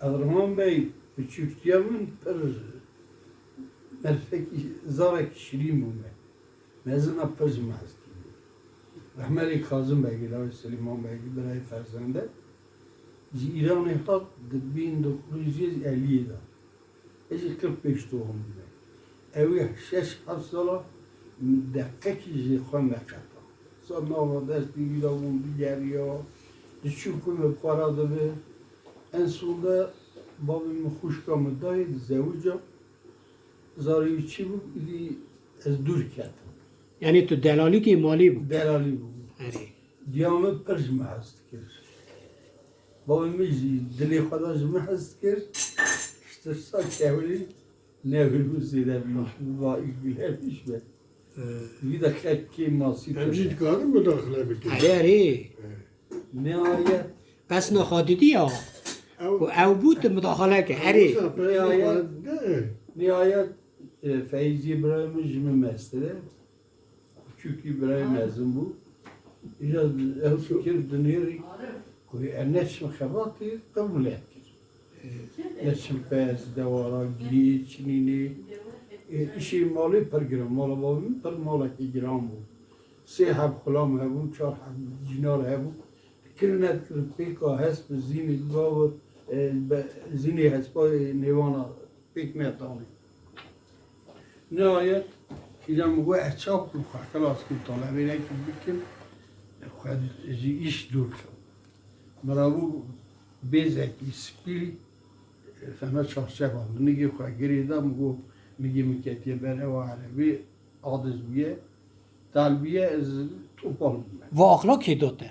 Erman Bey küçüktüğümün per merfeki zarek şirin bu me. Mezuna pezmez. Rahmeli Kazım Bey ile Süleyman Bey birey ferzende. İran'ı hat 1950'de. Eci 45 doğumlu. Evi 6 sala dakika ki خان نکرد. Sonra o ders bir gün bir geliyor. Düşüküm ve paradı ve en sonunda babamın hoşkamı daydı zevcem. Zarı içi bu az dur kettim. Yani tu delali ki mali bu. Delali bu. Eri. Diyamı perjme hast kir. Babamı dili kadar jme hast kir. İşte sakevli ne bileyim zira bir va ilgilenmiş be. Bir dakika ki masif. Emcid karı müdahale bitti. eri. Nihayet Bes nakhadidi ya. Bu ev بود مداخله که اری. Nihayet Feyzi İbrahim'in jimi mesele. Küçük İbrahim mezun bu. İşte ev fikir dönüyor. Koy neşme xabatı kabul ettir. Neşme pez devara giri çinini. İşi malı per gram malı babim per malı ki gram bu. سه حب خلام هبون چهار حب جنار هبون کرنت کرد پیکا هست به زینی گاو زینی هست با نیوانا پیک میتانی نهایت ایدم مگو اچاب رو خواه کلاس کن طالبه نکن بکن خواهد ایش دور شد مرابو بیزکی سپیلی فهمه چارچه بام نگی خواه گریده مگو نگی مکتیه بره و عربی عادز بیه تلبیه از توپال میمه و اخلاق کی دوته؟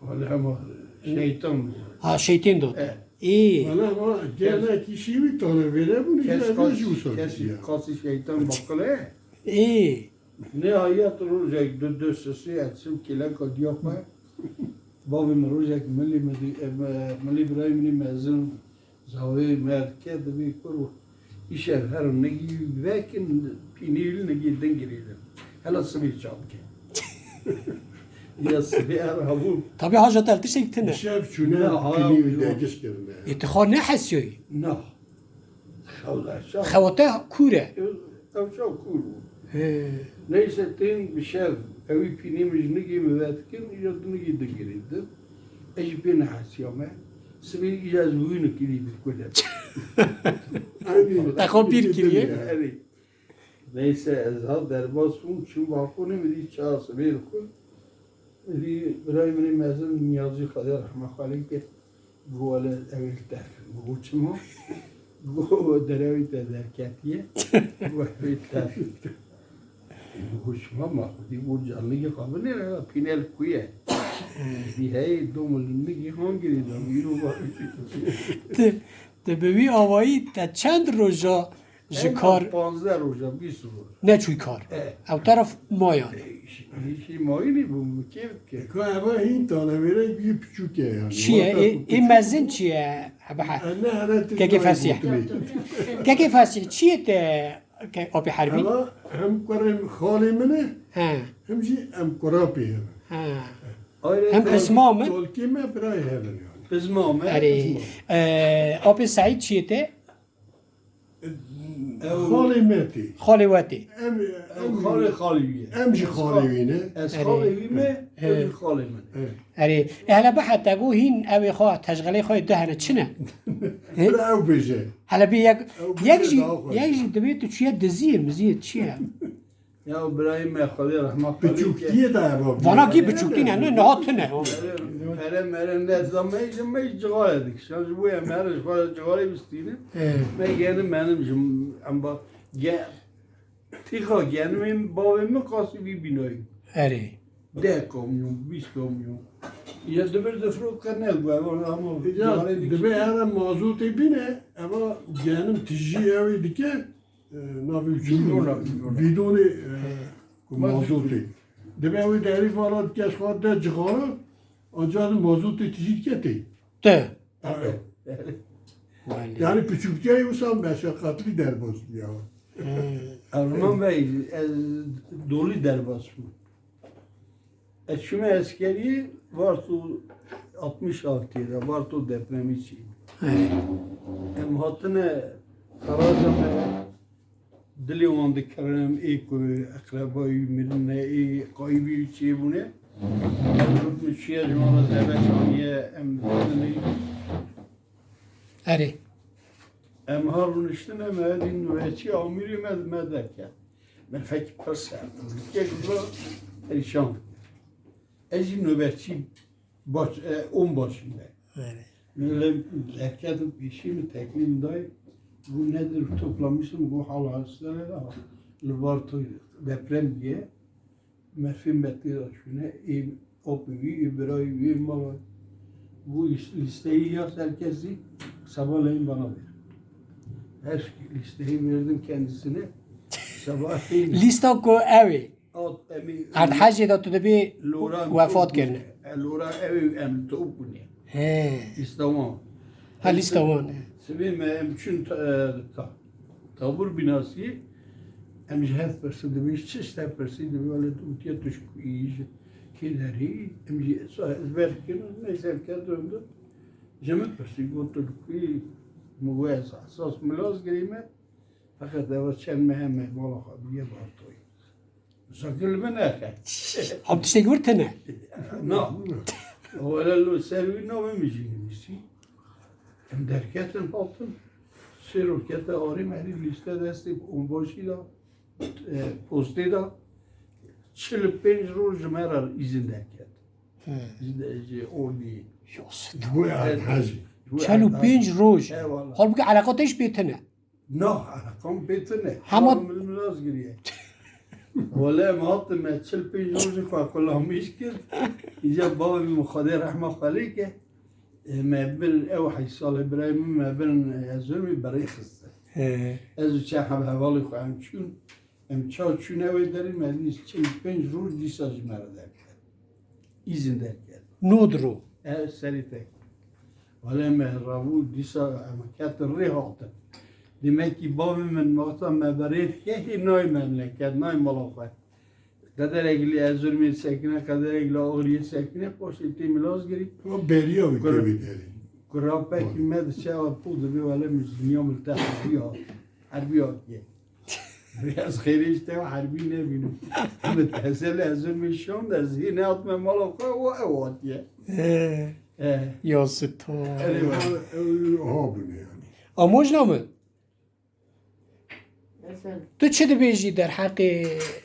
ولی همه شیطان ها شیطان دوته. ای. Bana ama gene kişi bir tane vere bunu کسی خاصی شیطان بکله ای. نهایت روز یک دو سسی اتسم کلا کدیا خواه بابم روز یک ملی برای منی مزن زاوی مرکز بی کرو ایشه هر نگی وکن پینیل نگی دنگریدم هلا سمی چاب که یا سمی هر همون Tabi hacı terti şeklinde. Şef çüne Ne, pili yok. dergis görme. اتخار نه حسیوی. نه خواه شاب خواته کوره. شاب کورو Neyse ten bir şey evi pinimiz nigi müvetkin icadını gidiyordu. Ejbin hasiyame. Sivil icaz bugünü kilidi kulüp. Takım bir kiliye. Evet. Neyse ezha derbas fun şu balkonu mi di çağırsa bir kul. Di İbrahim'in mezun Niyazi Kadir Rahmet ki bu öyle evvel der. Bu çimo. Bu derevi derketiye. Bu evvel der. Hoşuma ama bu canlı kabul ne la pinel kuye. Di hey domulunni hangi de yürü var. Te bevi avایی te چند روزا جکار 15 روزا 20 روز. نه چوی کار. او طرف مایانه. İşi mayını bu mükemmel ki. Ama hin tane vere bir küçük yani. چیه؟ این مزن چیه؟ Ne haret? Keke fasih. Keke fasih چیه te آبی حربی؟ Ama hem karım halimine ها hem şey hem kurapi. ها Ayrıca هم قسمه مه؟ Tolkime bray hemen yani. kızmam. اری آب سعید چیه te؟ Halimeti. خالواتی. Khaliye. Hem şey halimine. Ez khalime, ez khalime. اری هلا به حتی گو هین اوی خواه تشغیلی خواه دهنه چنه؟ Bravo bize. هلا بی یک جی دبی تو چیه دزیه مزیه چیه؟ Ya İbrahim Khali rahmet Küçük diye de yapabilir. وانا کی بچوکی نه نه نه تنه. Merem ne zamayı cigara edik. Şimdi bu ya merez var cigara bistine. Ben yani benim ama tika yani babamın kası bir binayım. اری 10 kamyon, 20 kamyon. Ya da bir defro kanal bu ama Ya cigara edik. debe her mazotu bine ama canım tiji evi dike navi bidoni mazotu. Debe evi deri falan kes kadar cigara ancak mazotu tiji keti. ده Evet. ولی Yani küçükçe olsam meşakkatli derbaz ya. Erman Bey dolu derbas bu. Şuna askeri var tu 66'da Varto depremi için. Em hatine kararım dili wandı kerem ilk akrabayı mirne qaybi çi bune. Bu şiye jmana zebaniye em dili اره em harun işte ne medin nöbetçi amiri medeke. Ben fakir pırsa. Ki bu perişan. Ezi nöbetçi baş 10 başında. اره Böyle zekadım peşimi tekniğim dayı. Bu nedir toplamışım bu hal hastaneler. Lvarto deprem diye. Merfin Betti'de şuna opivi, İbrahim, Malay. Bu listeyi yaz herkesi sabahleyin bana ver. Her listeyi verdim kendisine. Sabahleyin لیستا کو اوی alt emi ارد حجی دا تو دبی وفات کرنه Lora evi em topune. اه İstanbul. ها لیستا وان Sebim emçün tabur binası em jihad persi de bir çeşitli persi de böyle utiye tuşku iyice kileri em ezberken neyse kadrondo cemet persi gotulku muvez asas mülaz girime fakat evet çen mehme valla bir bartoy. Sakıl ben ahe. هم تشتي قلتنا No. Valla lo servi no me mijinisi. Em derketin altın. Sirokete arim her liste desti onbaşı da posti da 45 روز merar izin derket. İzin ordi. يوسف Bu hacı. شالو بينج روج Eyvallah. هل بقى علاقاتش بيتنا No, kom betine. Hamad- Hamad giriye. Valla mahattı me 45 روز kwa kullanmış işkir. İca baba bir muhadir rahmet aleyke. ما بين أوحي صالح إبراهيم ما بين زلمي بريخس. از چه هم حوالی خواهم چون امچال چون اوی داریم از چه 5 روز دیساجی مرا در کرد ایزین در کرد نودرو سری تک ولی مهرابو دیسا امکت ری هاته demek ki babam من وقتا مبرید که نای مملکت نای ملاقات kadar ilgili Erzurum'un sekine kadar ilgili Ağrı'yı sekine poşeti milas girip O beriyor bir Kır- gibi deri. Kurapek med şeva puldu bir vale müzmiya mültahı ya harbi yok ye. Biraz خیلی işte harbi ne bileyim. Mütehsel Erzurum'un şan da zihni atma malaka o evat ye. يوسف تو Ha bunu yani. آموج نامه مثلا تو چه دبیجی در حق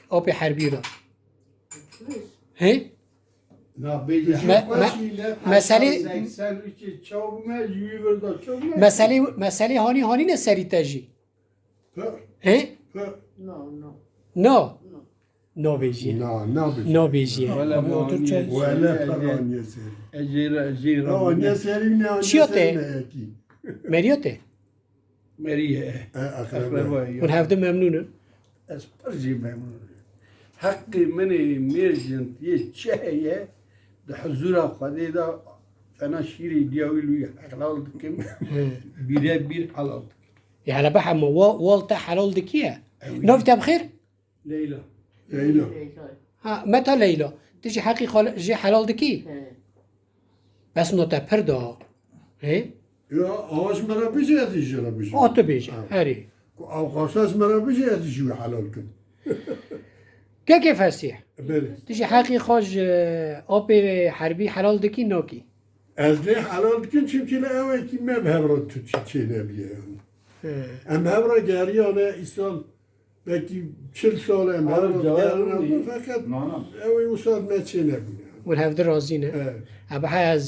آب حربی را هی؟ Na bece mesele- 83 çavme yüverda çavme. مسئله هانی نه سری تجی Ha, هی؟ ha. no no نه نه بیجی Ne yapacağız? نه بیجی Valla آبی otur bu çay Bu hele paraniye seri. Ecira Ya anne seri ne anne Çiyote. seri ne ki? مریاته Meriye. Akraba. Akraba. من هفته ممنونه از پرزی memnun. Hakkı meni mercantiye çeye de huzura khadida fena şiri diyavilu halal dikim bire bir halal. يعني بحا ما والتا حلال دكيه نوفتا بخير Leyla. Leyla. ها متى ليلى تجي حقي جي حلال دكي بس نوتا بردا هي Ya ağaç mera bir şey yetişiyor bir şey. اوتو بيجي هري Avkasas mera bir şey yetişiyor halal kın. كيف فسيح Böyle. تجي حقي خوج اوبي حربي حلال دكي نوكي Ezli halal kın çünkü ne evet ki mevhevra tutçine bir yani. Mevhevra geri yani İslam belki 40 sene mevhevra geri fakat evet usul meçine bu yani. والهفده رازينه Evet. ابها از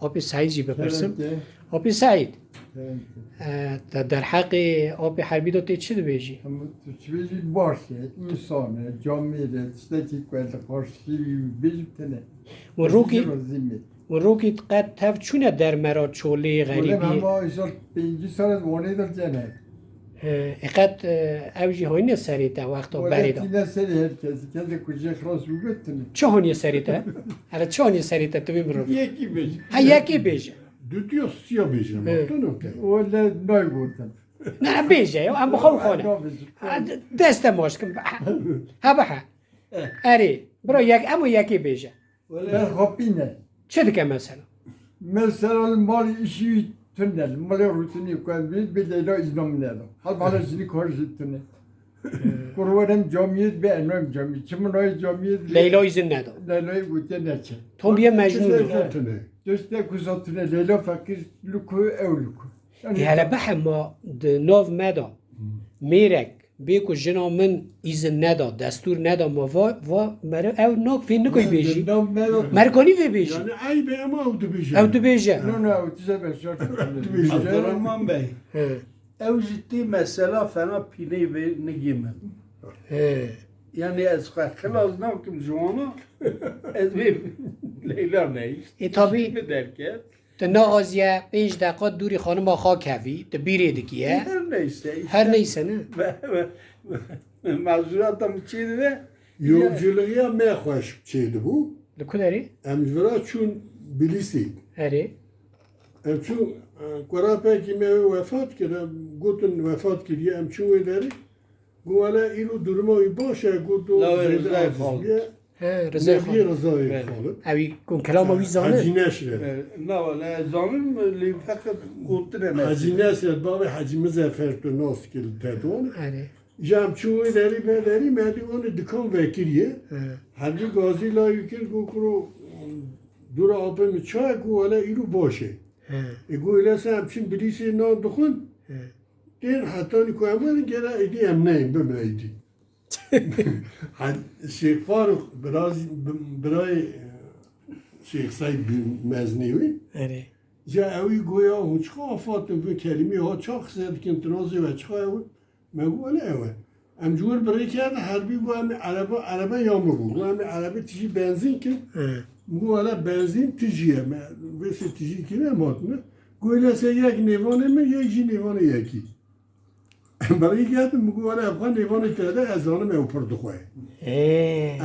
اوبي سعيد جي بپرسم اوبي سعيد در حق اوبي حربي دو تي بيجي Çivili başı, insanı, camiyle, isteki kwelde karşı bizimtene. وروكي Zimmi. وروكي قد تف چونه در مرا چوله Öyle غریبی ama isal 5 sene vonedir cene. اقد اوجي هاين سريتا وقتا Öyle بريدا yine seni herkesi kendi kucak rasu götünü. چه هوني سريتا على چه هوني سريتا تو بمرو Yeki beş. ها يكي بيجي Dütüyor siyah bir şey. Baktın o ki. Öyle noy vurdun. لا بيجي ام بخون خونه دست ماشكم ها بحا اري برو يك امو يكي بيجي Ben hapine. چه دكه مثلا مثلا مال işi tünel, mali rutini koyabilir, bir Leyla iznom nedam. Hal bana zili karşı tünel. Kurvarım camiyet be enem camiyet. Kimin oy camiyet? لیلا ایزن ندا Leyla'yı güte neçe. تو بیا مجنون Kuzatını. Döste kuzatına Leyla fakir luku ev luku. هلا بحم ما ناف مدا میرک بیکو جنا من ایزن ندا دستور ندا ما و مره او ناک فین نکوی بیجی مرکانی فی بیجی Yani ay be ama oldu bir şey. او تو بیجه No no, tize ben şart. Abdurrahman Bey, ev ciddi mesela fena pine ve ne giymem. Yani ez kılas nakim jwana, ez ve Leyla ne işte. tabii. Mi derken, تو نا آزیه 5 دقیقه دوری خانم خاک هفی تو بیره دکیه her neyse. işte. هر نیسه نه Mazuratam çeydi ve Yolculuğa me hoş şeydi bu. لکو داری؟ Emcvera çun bilisi. اره Em çun Kurapeki me vefat kere, gutun vefat kere em çun ederi. Guala ilu duruma başa gutu La Rıza Khalid. ها رزای Nebi خان Rıza Evet. Khalid. اوی کن کلام اوی زانه Hacı Neşret. ne var ne zanım li fakat kutre Hacı Neşret baba Hacı Muzaffer tu nos kil tedon. اره Jam çun ederi beleri medi onu dikan vekiliye. Harbi gazi la yükür gukuru dura abim çay guala ilu başa. Guala sen çin bilisi ne dokun. Der hatta ni koyamadı gene idi emneyim bemeydi. Şeyh Faruk برای شیخ سعید مزنیوی اره جا اوی گویا اون چخا آفاتم به کلمی ها چاق زد که انتنازی و چخا اوی مگو ولی اوی ام جور برای کرد حربی گو هم عربه یامه بود گو هم عربه تیجی بنزین که گو ولی بنزین تیجیه ویسی تیجی که نمات نه گو ایلسه یک نیوانه من یک جی نیوانه یکی برای گفتم میگو ولی افغان نیوانه کرده از آنم او پردخواه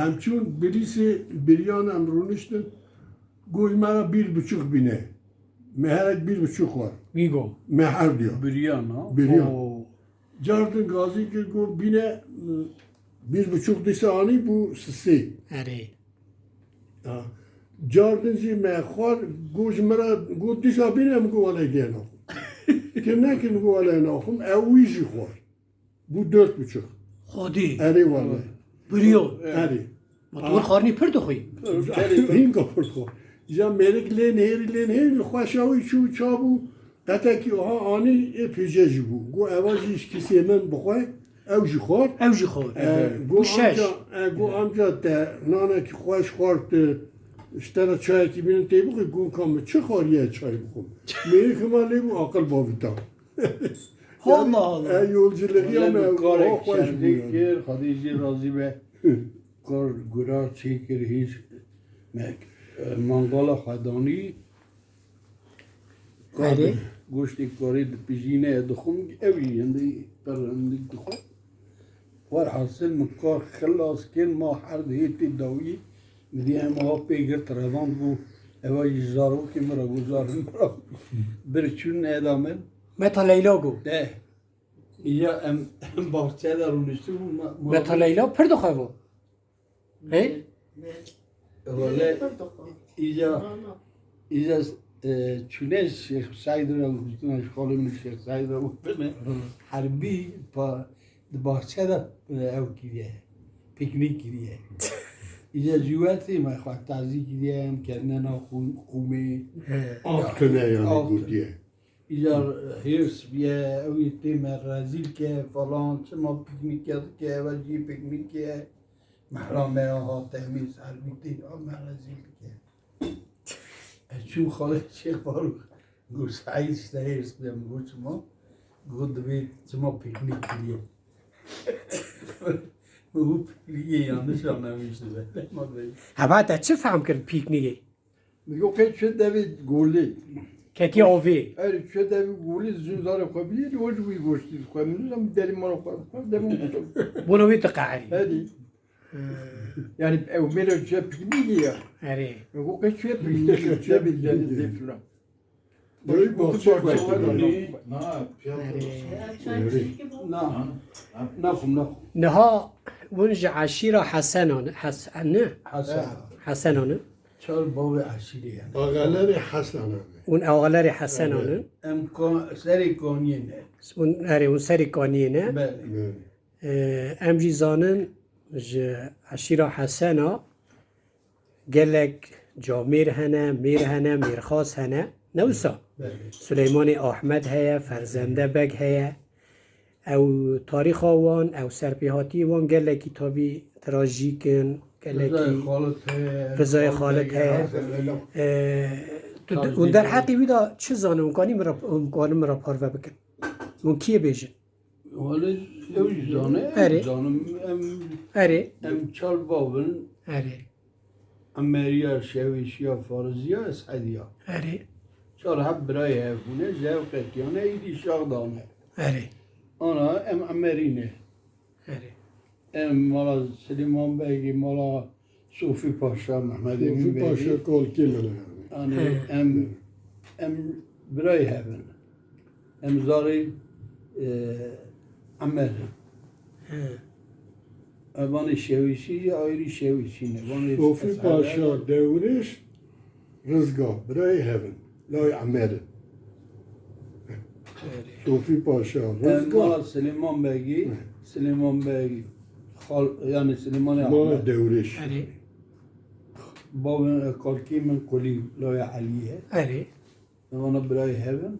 همچون بلیس بریان هم رونشتن گوی مرا 1,5 بینه مهرک 1,5 var ویگو مهر diyor Büryan ha. biriyan او Cardın gazi ki go bine 1,5 dise ani bu sisi اره Cardın ji mehar goj mera go disa bine mi go ale gena ki ne ki go ale nakhum evi ji khor bu 4,5 خودی eri vallahi بریو eri مطور خارنی پر دخوی این کار خو یا مرگ لنهر خوشاوی چو چابو قطع کی ها آنی پیجج بو گو اواجیش کسی من بخواه او جی خور او جی خور گو آمجا ده نانه کی خوش خورد اشترا چای کی بینن تی بخواه گو کام چه خوریه چای بخوام میری که من لیبو عقل باویتا Allah Allah. Yolculuğu ama Kar hoş ekşendik bu. yer, Hadice razı be. Kar gura çekir hiç. Mangala xadani. Ere. Goşti kari pijine dخم evi yendi perendik dخم. Var hasıl mukar خلاص كل ما حرد هيتي داوي بدي ما بيجر ترافان بو اوا يزارو كي مرا گزارن مرا برچون ادامن متا لیلا گو ده یا ام bahçeler oluştu متا لیلا پر دخوی و اه Öyle İza çüne Şeyh Said'in Ağustos'un şkolunun Şeyh Said'in Ağustos'un harbi bahçede ev gidiyor, piknik gidiyor. İza cüveti mi xwah tazi gidiyor, kendine xume. Aktine yani bu diye. İza hirs biye, ev yetime rezil ke falan, çima piknik ke, evvelci piknik ke. محرمه ها تمیز حربیتی ها مرزیل که چون خالد شیخ فاروق گو سعید شتهیرس بیم گو چما گو دوید چما پیکنیک کریه او پیکنیکه yanlış anlamıştı ben. هوا تا چه فهم کرد پیکنیگی میگو که چه دوی گولی کتی آوی اگر چه دوی گولی زنزار خوابیدی و جوی گوشتی خوابیدی هم دلی ما رو خواب دمون بونوی تقعری هدی yani ev böyle şey pikniği ya. اره میگو که چه pikniği چه بیدنی زفلا Böyle bahçe var. نه نخم نخم نها ونج عشيرة حسنان حسن حسن حسنان چال باب عشیری هنه آقلر حسن اون آقالر حسن آنن سری کانیه نه اون سری کانیه نه بله ام جی زانن عشیره حسنا گلک جامیر هنه میر هنه میرخاص هنه نوسا بله سلیمان احمد هیا فرزنده بگ هیا او تاریخ وان او سرپیهاتی وان گله کتابی تراژیکن گله رضای کی خالد هست رضای خالد هست. اون در حقی ویدا چه زانه امکانی مرا پارو بکن اون کیه بیجن ولی اوج زانه اره. زانم اره چال بابن اره امریا شویشیا فارزیا اسعدیا اره چال هب برای هفونه زوقتیانه ایدی شاغدانه اره آنا امرینه اره مالا سلیمان بیگی مالا صوفی پاشا محمد صوفی امین پاشا بیگی کل کی منه آنی ام برای هفن زاری امر وانی شویشی یا آیری شویشی نه وانی صوفی پاشا دورش رزگاه برای هفن لای عمره صوفی پاشا مالا رزگاه سلیمان بیگی یعنی سلیمان مال احمد دورش اره باب کارکی من کلی لای علیه اره وانا برای هفن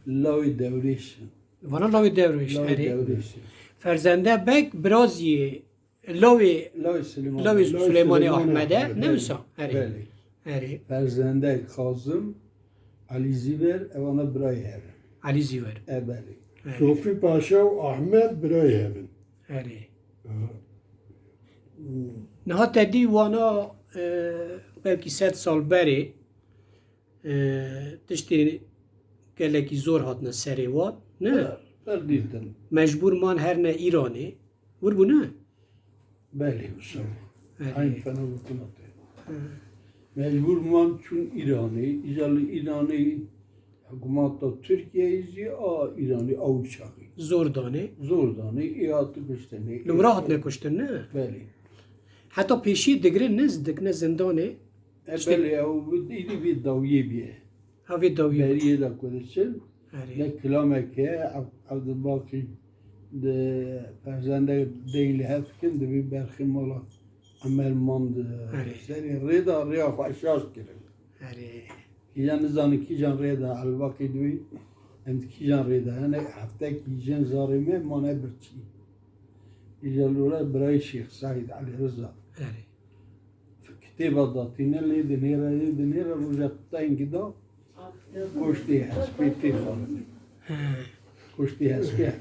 لای دوریش وانا لاوی درویش لای اره دوریش فرزنده بگ برازیه لاوی لای سلیمان لاوی بیگی. سلیمان سلیمان احمده احمد. نوسا اره بله اره فرزنده کاظم علی زیبر اوانا برای هفن علی زیور بله صوفی پاشا و احمد برای هفن اره نها تدی وانا بلکی 100 سال بری تشتی گلکی زور هاتنا سری واد نه فردیتن مجبور مان هر نه ایرانی ور بو نه بله حسام اره. این فنا بکناته مجبور من چون ایرانی ایرانی حکومت Türkiye izci İranlı avuçağı. زور دانه Zordanı ihatı kuştanı. لو راحت نکشتن نه Beli. حتی پیشی دگره نزدک نه زندانه Beli ev idi bir daviye bir. هاوی داوی Beriye de kodesin. اره Ne kilometre Abdülbaki de perzende değil hepkin de bir berkim ola. Amelmandı. Evet. Seni reda riya aşağı kirin. اره Yani zanı ki can reda albaki duy. Hem ki can reda. Yani hafta ki can zarime mane birçi. İjalura Bray Şeyh Said Ali Rıza. اره Kitaba datine le denera rujattan gida. Koşti hasbeti khalid. Koşti hasbi.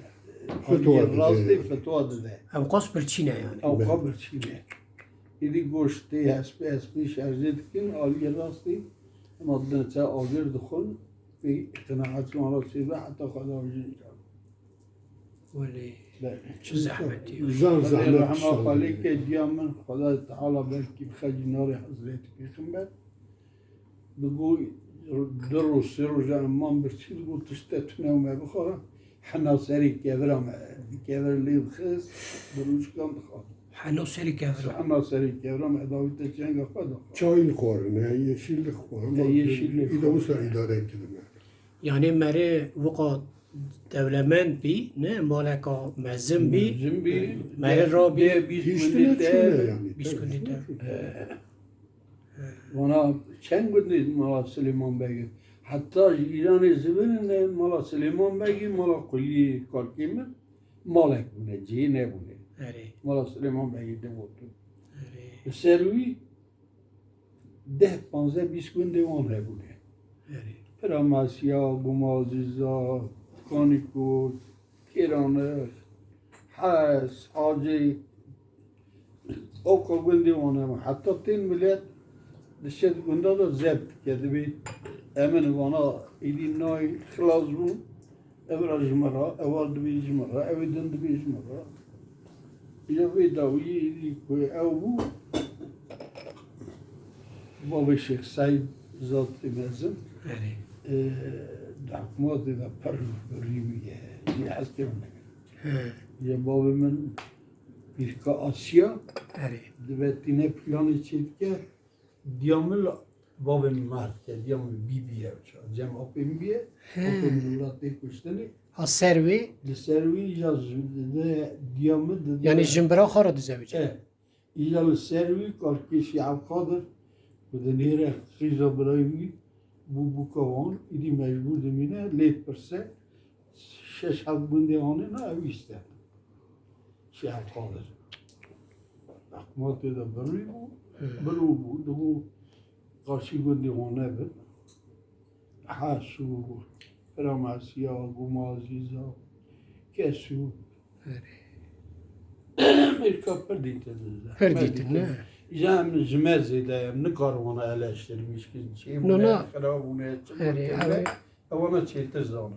Fetva dedi. Rastı fetva dedi. او قاس برچینه yani Av kabir çile. İdi koşti hasbi şarjı dikin aliye rastı. Ama adına ta agir dukhun. Fi iknaat marası ve hatta khada vajin. ولی Beli. چه زحمتی زن خدا زحمت رحمه کشتن. خالی که دیامن خدا تعالی بلکی بخج نار حضرت پیغمبر بگو در و سه روز امام برچی بگو تشتتونه و بخورم حنا سری کبر لی بخست بروش کن بخور حنو سری کفر حنا سری کبرم اداوی تچنگ خدا Çayını koyarım, yeşillik koyarım. Yeşillik İyi de bu sefer idare ettim. yani مره وقا دولمند بی نه مالکا مزم بی Zimbi مره را بی Hiç de ne çöyle yani. بیس کنید Bana çen gündüz Mala Süleyman Bey'i. Hatta İran zibininde Mala Süleyman Bey'i Mala Kulli Karkimin Malek bune, cihine bune. اره Mala Süleyman Bey'i de oldu. اره Servi 10-15 gün devam bune. اره Pramasya, Gumaziza, Kanikut, Kiranı, Has, Hacı, o gün devam hatta 10 millet dışarı günde de zept kedi bir emin bana idinay خلاص bu evra jmara evard bir jmara evden bir jmara ya bir davi ko ev bu baba Şeyh Said zat imazım اره دحكمات إذا بر بريوية دي حسكرنا ها يا بابا من بيشكا آسيا اره دبتينه بلانı çetke دیامل بابم مرد که دیامل بیه بچه جمع اپیم بیه اپیم مولات کشتنی ها سروی لسروی ایجاز دیامل یعنی جنبرا خارا دزویج ایجا لسروی کارکشی عبقادر بده نیره خیزا برایوی بو کوان ایدی مجبور دمینه لیت پرسه شش هفت بنده آنه نه اویسته شی عبقادر اقمات دا بروی بود برو بود دو قارچی بنده آنه بود حسو فراماسیا گمازیزا کسو مرکا پردیته ده پردیته نه ایجا هم جمزه ده هم نکاروانا الاشتر میشکن چیم نه نه خرابونه هره هره اوانا چه تزانه